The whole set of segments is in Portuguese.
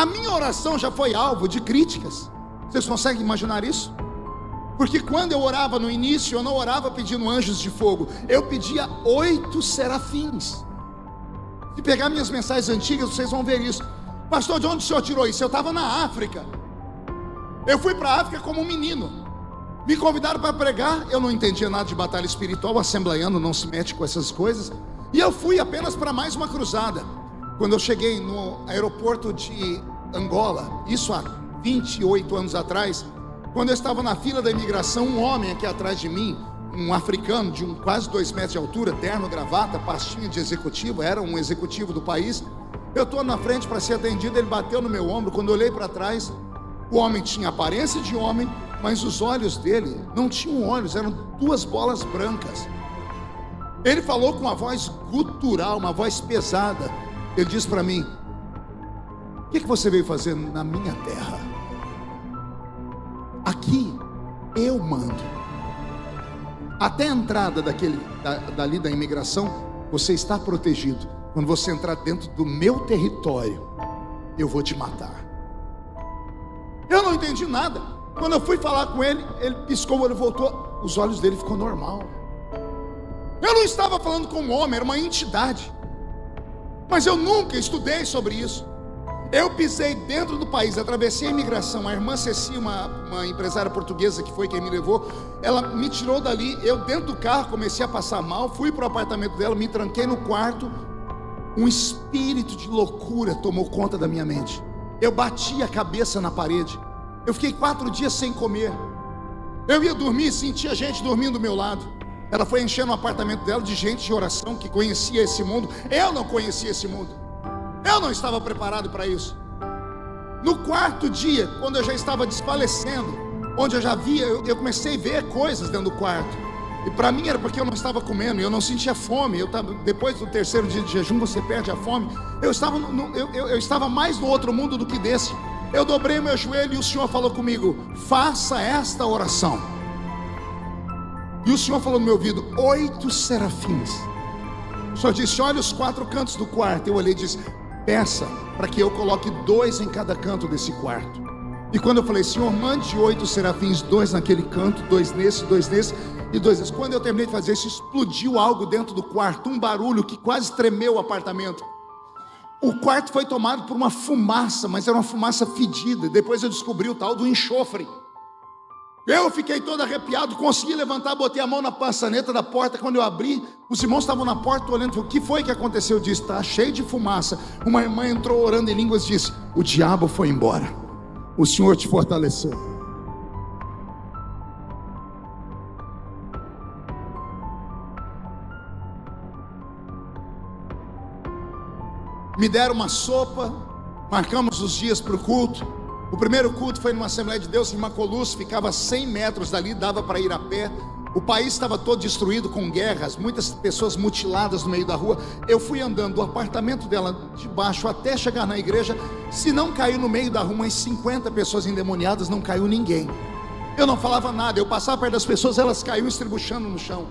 minha oração já foi alvo de críticas. Vocês conseguem imaginar isso? Porque quando eu orava no início, eu não orava pedindo anjos de fogo, eu pedia 8 serafins. Se pegar minhas mensagens antigas, vocês vão ver isso. Pastor, de onde o senhor tirou isso? Eu estava na África. Eu fui para a África como um menino. Me convidaram para pregar. Eu não entendia nada de batalha espiritual. O assembleiano não se mete com essas coisas. E eu fui apenas para mais uma cruzada. Quando eu cheguei no aeroporto de Angola, isso há 28 anos atrás, quando eu estava na fila da imigração, um homem aqui atrás de mim, um africano de quase 2 metros de altura, terno, gravata, pastinha de executivo, era um executivo do país. Eu estou na frente para ser atendido, ele bateu no meu ombro. Quando eu olhei para trás, o homem tinha aparência de homem, mas os olhos dele não tinham olhos, eram 2 bolas brancas. Ele falou com uma voz gutural, uma voz pesada. Ele disse para mim: o que você veio fazer na minha terra? Aqui eu mando. Até a entrada dali da imigração, você está protegido. Quando você entrar dentro do meu território, eu vou te matar. Eu não entendi nada. Quando eu fui falar com ele, ele piscou o olho, voltou, os olhos dele ficou normal. Eu não estava falando com um homem, era uma entidade. Mas eu nunca estudei sobre isso. Eu pisei dentro do país, atravessei a imigração. A irmã Ceci, uma empresária portuguesa que foi quem me levou, ela me tirou dali. Eu dentro do carro comecei a passar mal. Fui para o apartamento dela, me tranquei no quarto. Um espírito de loucura tomou conta da minha mente. Eu bati a cabeça na parede. Eu fiquei 4 dias sem comer. Eu ia dormir e sentia gente dormindo do meu lado. Ela foi enchendo o apartamento dela de gente de oração que conhecia esse mundo. Eu não conhecia esse mundo. Eu não estava preparado para isso. No 4º dia, quando eu já estava desfalecendo, onde eu já via, eu comecei a ver coisas dentro do quarto. E para mim era porque eu não estava comendo, eu não sentia fome. Depois do 3º dia de jejum, você perde a fome. Eu estava mais no outro mundo do que desse. Eu dobrei meu joelho e o Senhor falou comigo: faça esta oração. E o Senhor falou no meu ouvido: 8 serafins. O Senhor disse: olha os 4 cantos do quarto. Eu olhei e disse: peça para que eu coloque 2 em cada canto desse quarto. E quando eu falei: Senhor, mande 8 serafins, 2 naquele canto, 2 nesse, 2 nesse e 2 nesse. Quando eu terminei de fazer isso, explodiu algo dentro do quarto, um barulho que quase tremeu o apartamento. O quarto foi tomado por uma fumaça, mas era uma fumaça fedida. Depois eu descobri o tal do enxofre. Eu fiquei todo arrepiado, consegui levantar, botei a mão na maçaneta da porta. Quando eu abri, os irmãos estavam na porta olhando. O que foi que aconteceu? Eu disse: está cheio de fumaça. Uma irmã entrou orando em línguas e disse: o diabo foi embora, o Senhor te fortaleceu. Me deram uma sopa, marcamos os dias para o culto. O primeiro culto foi numa Assembleia de Deus em Macolus, ficava a 100 metros dali, dava para ir a pé. O país estava todo destruído com guerras, muitas pessoas mutiladas no meio da rua. Eu fui andando do apartamento dela de baixo até chegar na igreja. Se não caiu no meio da rua umas 50 pessoas endemoniadas, não caiu ninguém. Eu não falava nada, eu passava perto das pessoas, elas caíam estribuchando no chão.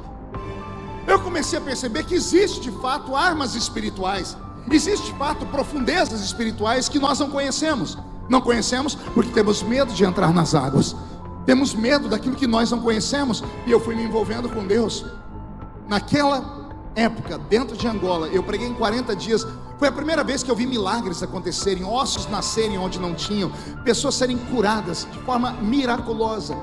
Eu comecei a perceber que existe de fato armas espirituais. Existe de fato profundezas espirituais que nós não conhecemos. Não conhecemos porque temos medo de entrar nas águas. Temos medo daquilo que nós não conhecemos. E eu fui me envolvendo com Deus. Naquela época, dentro de Angola, eu preguei em 40 dias. Foi a primeira vez que eu vi milagres acontecerem, ossos nascerem onde não tinham, pessoas serem curadas de forma miraculosa.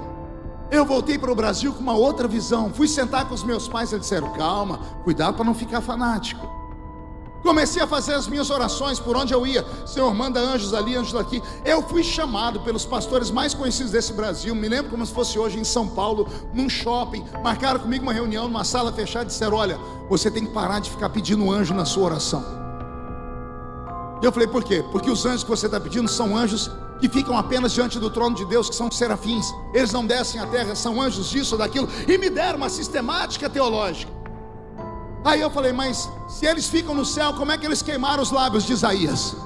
Eu voltei para o Brasil com uma outra visão. Fui sentar com os meus pais, eles disseram: calma, cuidado para não ficar fanático. Comecei a fazer as minhas orações por onde eu ia. Senhor, manda anjos ali, anjos aqui. Eu fui chamado pelos pastores mais conhecidos desse Brasil. Me lembro como se fosse hoje em São Paulo, num shopping. Marcaram comigo uma reunião numa sala fechada e disseram: olha, você tem que parar de ficar pedindo anjo na sua oração. Eu falei: por quê? Porque os anjos que você está pedindo são anjos que ficam apenas diante do trono de Deus, que são serafins. Eles não descem à terra, são anjos disso ou daquilo. E me deram uma sistemática teológica. Aí eu falei: mas se eles ficam no céu, como é que eles queimaram os lábios de Isaías?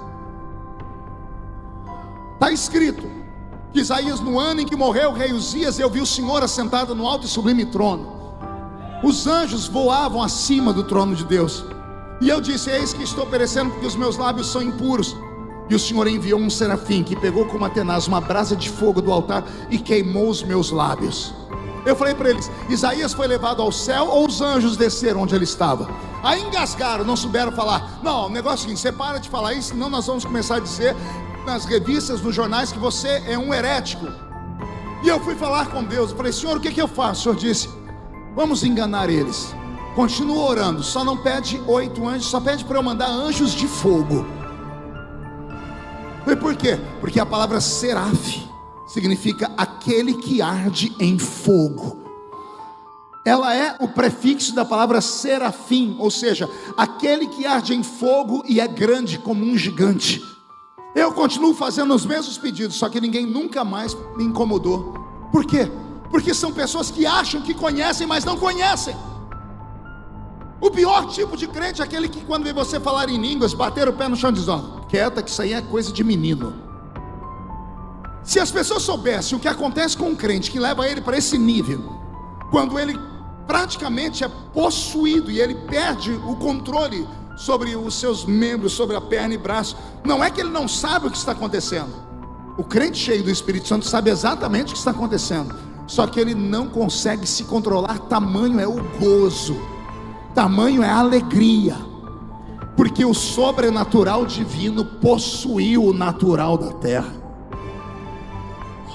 Está escrito que Isaías, no ano em que morreu o rei Uzias, eu vi o Senhor assentado no alto e sublime trono. Os anjos voavam acima do trono de Deus. E eu disse: eis que estou perecendo porque os meus lábios são impuros. E o Senhor enviou um serafim que pegou com uma tenaz uma brasa de fogo do altar e queimou os meus lábios. Eu falei para eles: Isaías foi levado ao céu ou os anjos desceram onde ele estava? Aí engasgaram, não souberam falar. Não, o negócio é o seguinte: você para de falar isso, senão nós vamos começar a dizer nas revistas, nos jornais, que você é um herético. E eu fui falar com Deus, eu falei: Senhor, o que eu faço? O Senhor disse: vamos enganar eles. Continua orando, só não pede 8 anjos, só pede para eu mandar anjos de fogo. E por quê? Porque a palavra seraf significa aquele que arde em fogo. Ela é o prefixo da palavra serafim, ou seja, aquele que arde em fogo e é grande como um gigante. Eu continuo fazendo os mesmos pedidos, só que ninguém nunca mais me incomodou. Por quê? Porque são pessoas que acham que conhecem, mas não conhecem. O pior tipo de crente é aquele que, quando vê você falar em línguas, bater o pé no chão e diz: ó, quieta, que isso aí é coisa de menino. Se as pessoas soubessem o que acontece com um crente que leva ele para esse nível, quando ele praticamente é possuído e ele perde o controle sobre os seus membros, sobre a perna e braço, não é que ele não sabe o que está acontecendo. O crente cheio do Espírito Santo sabe exatamente o que está acontecendo, só que ele não consegue se controlar. Tamanho é o gozo, tamanho é a alegria, porque o sobrenatural divino possuiu o natural da terra.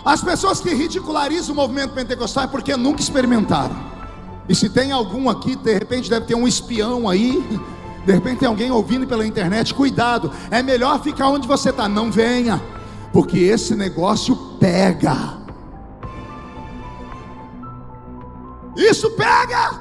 As pessoas que ridicularizam o movimento pentecostal é porque nunca experimentaram. E se tem algum aqui, de repente deve ter um espião aí, de repente tem alguém ouvindo pela internet, cuidado, é melhor ficar onde você está, não venha, porque esse negócio pega. Isso pega!